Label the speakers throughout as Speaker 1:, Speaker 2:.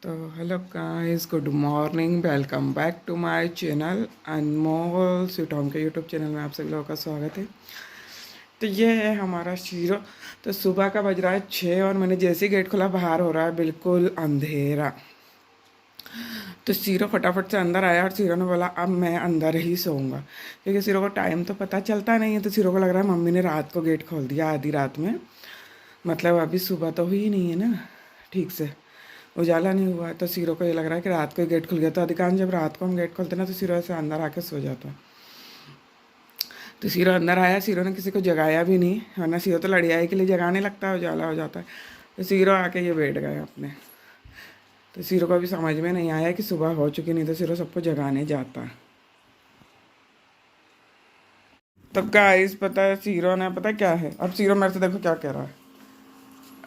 Speaker 1: तो hello guys, good morning, welcome back to my channel Anmol sweet home के YouTube channel में आप सभी लोगों का स्वागत है। तो ये है हमारा शीरो। तो सुबह का बज रहा है 6 और मैंने जैसे ही गेट खोला बाहर हो रहा है बिल्कुल अंधेरा। तो शीरो फटाफट से अंदर आया और शीरो ने बोला अब मैं अंदर ही सोऊंगा, क्योंकि शीरो को टाइम तो पता चलता नहीं है। तो शीरो को लग रहा है मम्मी ने रात को गेट खोल दिया आधी रात में, मतलब अभी सुबह तो हुई नहीं है ना, ठीक से उजाला नहीं हुआ। तो शीरो को ये लग रहा है कि रात को ही गेट खुल गया। तो अधिकांश जब रात को हम गेट खोलते ना तो शीरो ऐसे अंदर आके सो जाता है। तो शीरो अंदर आया, शीरो ने किसी को जगाया भी नहीं, वरना शीरो तो लड़ियाई के लिए जगाने लगता है, उजाला हो जाता है। तो शीरो आके ये बैठ गया अपने। तो शीरो को अभी समझ में नहीं आया कि सुबह हो चुकी, नहीं तो शीरो सबको जगाने जाता। तब गाइस पता है शीरो ने, पता क्या है, अब शीरो मेरे से देखो क्या कह रहा है।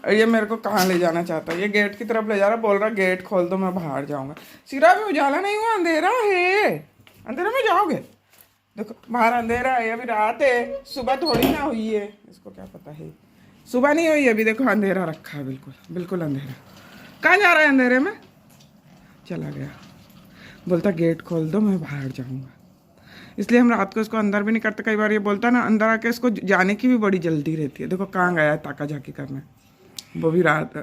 Speaker 1: ये मेरे को कहाँ ले जाना चाहता है, ये गेट की तरफ ले जा रहा, बोल रहा गेट खोल दो मैं बाहर जाऊंगा। शीरो अभी उजाला नहीं हुआ, अंधेरा है, अंधेरा में जाओगे। देखो बाहर अंधेरा है, अभी रात है, सुबह थोड़ी ना हुई है, इसको क्या पता है, सुबह नहीं हुई अभी। देखो अंधेरा रखा है, बिल्कुल बिल्कुल अंधेरा। कहाँ जा रहा है अंधेरे में, चला गया, बोलता गेट खोल दो मैं बाहर जाऊंगा। इसलिए हम रात को इसको अंदर भी नहीं करते। कई बार ये बोलता ना अंदर आके, इसको जाने की भी बड़ी जल्दी रहती है। देखो कहाँ गया है ताका झाकी करने, वो भी रात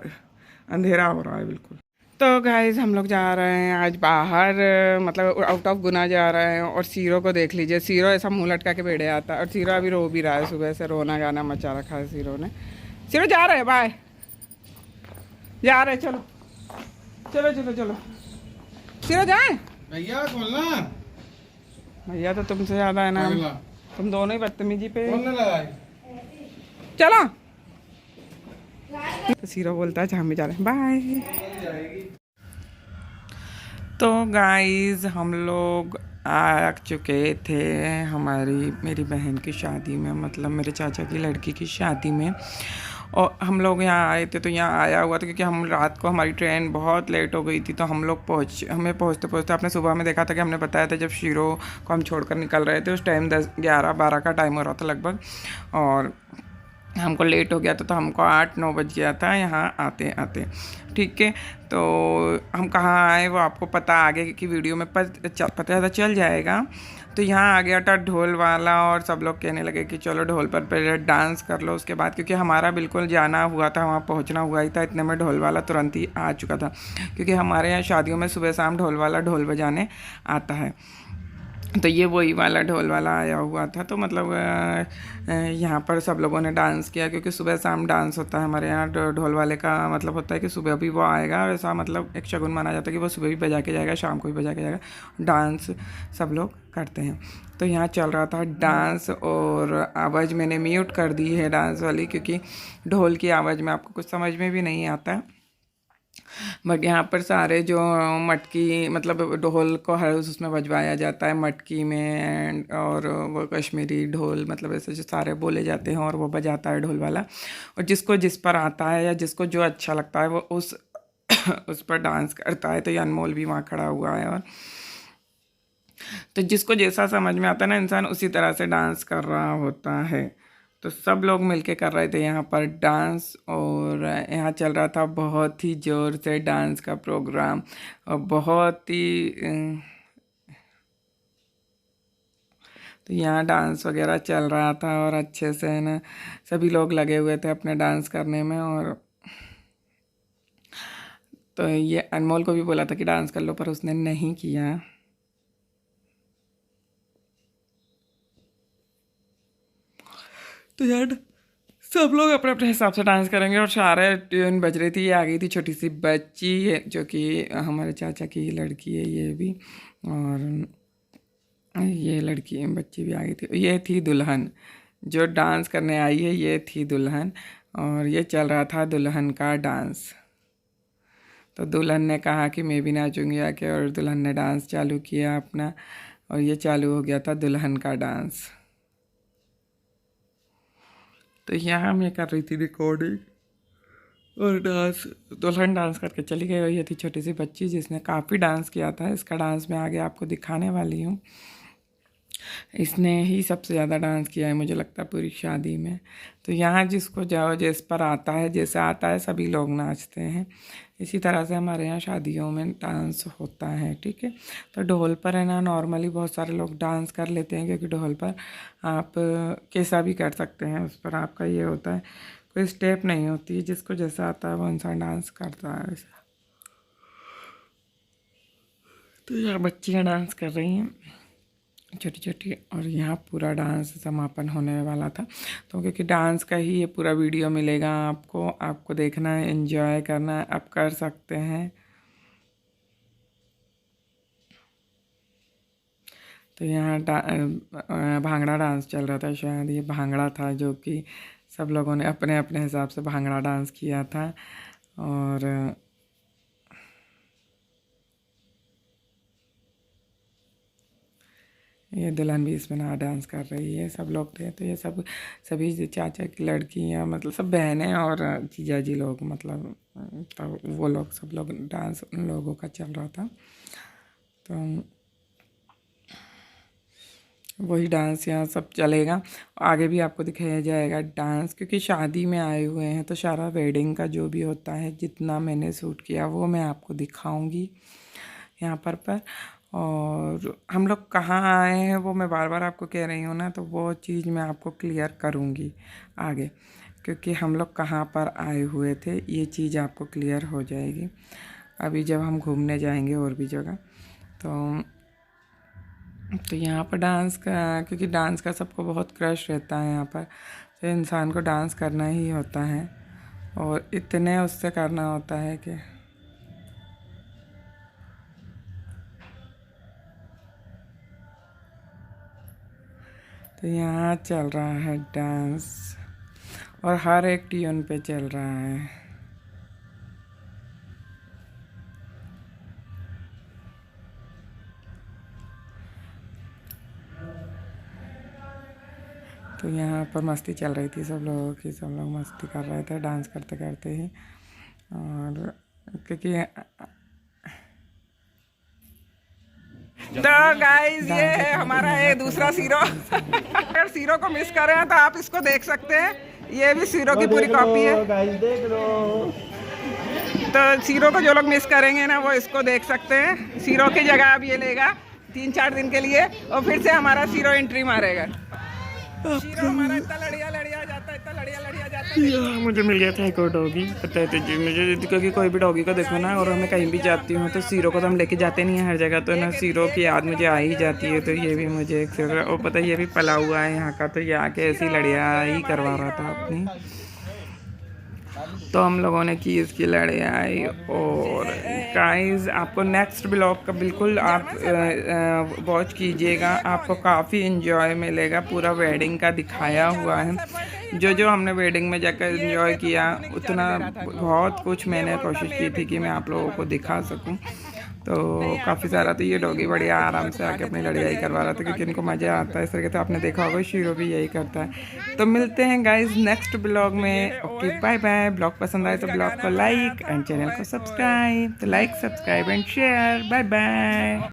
Speaker 1: अंधेरा हो रहा है बिल्कुल। तो गाइज हम लोग जा रहे हैं आज बाहर, मतलब आउट ऑफ गुना जा रहे हैं। और शीरो को देख लीजिए, शीरो ऐसा मुंह लटका के बैठे आता है, और शीरो अभी रो भी रहा है, सुबह से रोना गाना मचा रखा है शीरो ने। शीरो जा रहे हैं, बाय, जा रहे, चलो चलो चलो चलो, शीरो जाए।
Speaker 2: भैया खोलना।
Speaker 1: भैया तो तुमसे ज़्यादा है ना, तुम दोनों ही बदतमीजी पे। चलो। तो शीरो बोलता है अच्छा हम जा रहे हैं, बाय। तो गाइस हम लोग आ चुके थे मेरी बहन की शादी में, मतलब मेरे चाचा की लड़की की शादी में। और हम लोग यहाँ आए थे, तो यहाँ आया हुआ था क्योंकि हम रात को हमारी ट्रेन बहुत लेट हो गई थी। तो हम लोग हमें पहुँचते पहुँचते आपने सुबह में देखा था कि हमने बताया था जब शीरो को हम छोड़कर निकल रहे थे, उस टाइम 10-11-12 का टाइम हो रहा था लगभग, और हमको लेट हो गया था। तो हमको 8-9 बज गया था यहाँ आते आते, ठीक है। तो हम कहाँ आए वो आपको पता आगे की वीडियो में पता चल जाएगा। तो यहाँ आ गया था ढोल वाला, और सब लोग कहने लगे कि चलो ढोल पर पहले डांस कर लो, उसके बाद, क्योंकि हमारा बिल्कुल जाना हुआ था, वहाँ पहुँचना हुआ ही था, इतने में ढोल वाला तुरंत ही आ चुका था। क्योंकि हमारे यहाँ शादियों में सुबह शाम ढोल वाला ढोल बजाने आता है। तो ये वही वाला ढोल वाला आया हुआ था। तो मतलब यहाँ पर सब लोगों ने डांस किया, क्योंकि सुबह शाम डांस होता है हमारे यहाँ। ढोल वाले का मतलब होता है कि सुबह भी वो आएगा, और ऐसा मतलब एक शगुन माना जाता है कि वो सुबह भी बजा के जाएगा, शाम को भी बजा के जाएगा। डांस सब लोग करते हैं। तो यहाँ चल रहा था डांस, और आवाज़ मैंने म्यूट कर दी है डांस वाली, क्योंकि ढोल की आवाज़ में आपको कुछ समझ में भी नहीं आता है। बट यहाँ पर सारे जो मटकी, मतलब ढोल को हर उसमें बजवाया जाता है मटकी में, और वो कश्मीरी ढोल, मतलब ऐसे जो सारे बोले जाते हैं, और वो बजाता है ढोल वाला। और जिसको जिस पर आता है या जिसको जो अच्छा लगता है वो उस उस पर डांस करता है। तो ये अनमोल भी वहाँ खड़ा हुआ है, और तो जिसको जैसा समझ में आता है ना इंसान, उसी तरह से डांस कर रहा होता है। तो सब लोग मिलके कर रहे थे यहाँ पर डांस, और यहाँ चल रहा था बहुत ही ज़ोर से डांस का प्रोग्राम, और बहुत ही तो यहाँ डांस वगैरह चल रहा था, और अच्छे से ना सभी लोग लगे हुए थे अपने डांस करने में। और तो ये अनमोल को भी बोला था कि डांस कर लो, पर उसने नहीं किया। तो यार सब लोग अपने अपने हिसाब से डांस करेंगे, और सारे ट्यून बज रही थी। ये आ गई थी छोटी सी बच्ची है, जो कि हमारे चाचा की लड़की है ये भी, और ये लड़की बच्ची भी आ गई थी। ये थी दुल्हन जो डांस करने आई है, ये थी दुल्हन, और ये चल रहा था दुल्हन का डांस। तो दुल्हन ने कहा कि मैं भी नाचूंगी आके, और दुल्हन ने डांस चालू किया अपना, और ये चालू हो गया था दुल्हन का डांस। तो यहाँ मैं कर रही थी रिकॉर्डिंग, और डांस दुल्हन डांस करके चली गई। और ये थी छोटी सी बच्ची जिसने काफ़ी डांस किया था। इसका डांस मैं आगे आपको दिखाने वाली हूँ। इसने ही सबसे ज़्यादा डांस किया है मुझे लगता है पूरी शादी में। तो यहाँ जिसको जाओ जिस पर आता है, जैसे आता है सभी लोग नाचते हैं। इसी तरह से हमारे यहाँ शादियों में डांस होता है, ठीक है। तो ढोल पर है ना नॉर्मली बहुत सारे लोग डांस कर लेते हैं, क्योंकि ढोल पर आप कैसा भी कर सकते हैं, उस पर आपका ये होता है, कोई स्टेप नहीं होती है, जिसको जैसा आता है वो इंसान डांस करता है वैसा। तो यहाँ बच्चियाँ डांस कर रही हैं छोटी छोटी, और यहाँ पूरा डांस समापन होने वाला था। तो क्योंकि डांस का ही ये पूरा वीडियो मिलेगा आपको, आपको देखना है, एंजॉय करना है, आप कर सकते हैं। तो यहाँ भांगड़ा डांस चल रहा था, शायद ये भांगड़ा था, जो कि सब लोगों ने अपने अपने हिसाब से भांगड़ा डांस किया था। और ये दुल्हन भी इसमें ना डांस कर रही है, सब लोग थे। तो ये सब सभी चाचा की लड़कियाँ, मतलब सब बहनें और जीजा जी लोग, मतलब तो वो लोग सब लोग डांस उन लोगों का चल रहा था। तो वही डांस यहाँ सब चलेगा, आगे भी आपको दिखाया जाएगा डांस, क्योंकि शादी में आए हुए हैं तो सारा वेडिंग का जो भी होता है, जितना मैंने शूट किया वो मैं आपको दिखाऊंगी यहाँ पर। और हम लोग कहाँ आए हैं वो मैं बार बार आपको कह रही हूँ ना, तो वो चीज़ मैं आपको क्लियर करूँगी आगे, क्योंकि हम लोग कहाँ पर आए हुए थे ये चीज़ आपको क्लियर हो जाएगी अभी जब हम घूमने जाएंगे और भी जगह। तो यहाँ पर डांस का, क्योंकि डांस का सबको बहुत क्रश रहता है यहाँ पर, तो इंसान को डांस करना ही होता है, और इतने उससे करना होता है कि तो यहाँ चल रहा है डांस, और हर एक ट्यून पे चल रहा है। तो यहाँ पर मस्ती चल रही थी सब लोगों की, सब लोग मस्ती कर रहे थे डांस करते करते ही। और क्योंकि तो गाइस ये है हमारा ये दूसरा सीरो। अगर सीरो को मिस कर रहे हैं तो आप इसको देख सकते हैं, ये भी सीरो की पूरी कॉपी है गाइस, देख लो। तो सीरो को जो लोग मिस करेंगे ना वो इसको देख सकते हैं। सीरो की जगह अब ये लेगा 3-4 दिन के लिए, और फिर से हमारा सीरो एंट्री मारेगा। सीरो हमारा इतना लड़िया जाता है, इतना लड़िया जाता है। मुझे मिल गया था एक और डॉगी, पता है तुझे, मुझे क्योंकि कोई भी डॉगी को देखो ना, और मैं कहीं भी जाती हूँ तो सीरो को तो हम लेके जाते नहीं हैं हर जगह, तो ना सीरो की याद मुझे आ ही जाती है। तो ये भी मुझे एक और पता है, ये भी पला हुआ है यहाँ का, तो ये आके ऐसी लड़िया ही करवा रहा था अपनी। तो हम लोगों ने की इसकी लड़ाई। और गाइस आपको नेक्स्ट ब्लॉग का बिल्कुल आप वॉच कीजिएगा, आपको काफ़ी इन्जॉय मिलेगा। पूरा वेडिंग का दिखाया हुआ है, जो हमने वेडिंग में जाकर इन्जॉय किया, उतना बहुत कुछ मैंने कोशिश की थी कि मैं आप लोगों को दिखा सकूं। तो काफ़ी सारा, तो ये डॉगी बढ़िया आराम से आके अपनी लड़ाई करवा रहा था, क्योंकि इनको मज़ा आता है इस तरह के। तो आपने देखा होगा शीरो भी यही करता है। तो मिलते हैं गाइस नेक्स्ट ब्लॉग में। Okay bye bye. ब्लॉग पसंद आए तो ब्लॉग को लाइक एंड चैनल को सब्सक्राइब, तो like subscribe and share. Bye bye.